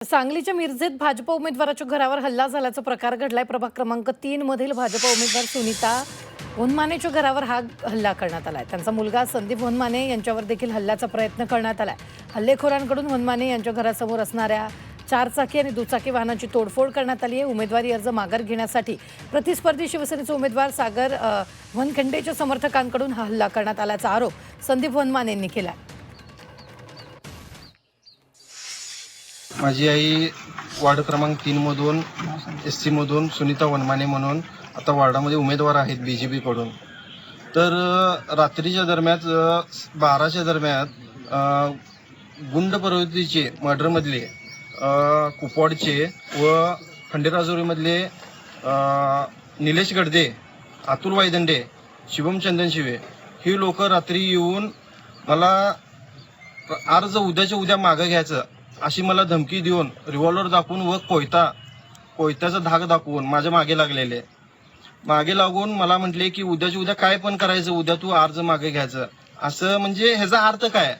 सांगलीच्या मिरजेत भाजप उमेदवाराच्या घरावर हल्ला झाल्याचा प्रकार घडलाय। प्रभाग क्रमांक 3 मधील भाजप उमेदवार सुनीता वनमानेच्या घरावर हा हल्ला करण्यात आलाय। त्यांचा मुलगा संदीप वनमाने यांच्यावर देखील हल्ल्याचा प्रयत्न करण्यात आलाय। हल्लेखोरांकडून वनमाने यांच्या घरासमोर असणाऱ्या 4 चाकी आणि दुचाकी वाहनांची तोडफोड करण्यात आली आहे। उमेदवारी अर्ज माघार घेण्यासाठी प्रतिस्पर्धी शिवसेनेचे उमेदवार सागर वनखंडेच्या समर्थकांकडून हा हल्ला करण्यात आल्याचा आरोप संदीप वनमाने यांनी केला। माझी आई वार्ड क्रमांक 3 मधून SC मधून सुनीता वनमाने म्हणून आता वार्डामध्ये उमेदवार आहेत BJP कडून। तर रात्रीच्या दरम्यान 12च्या दरम्यान गुंड प्रवृत्तीचे मर्डरमधले कुपवाडचे व खंडेराजुरीमधले निलेश गडदे, अतुल वायदंडे, शिवम चंदनशिवे ही लोक रात्री येऊन मला अर्ज उद्याच्या उद्या मागं घ्यायचं अशी मला धमकी देऊन रिव्हॉल्वर दाखवून व कोयत्याचा धाक दाखवून माझ्या मागे लागलेले। मागे लागून मला म्हटले की उद्याच्या उद्या काय पण करायचं, उद्या तू अर्ज मागे घ्यायचं। असं म्हणजे ह्याचा अर्थ काय?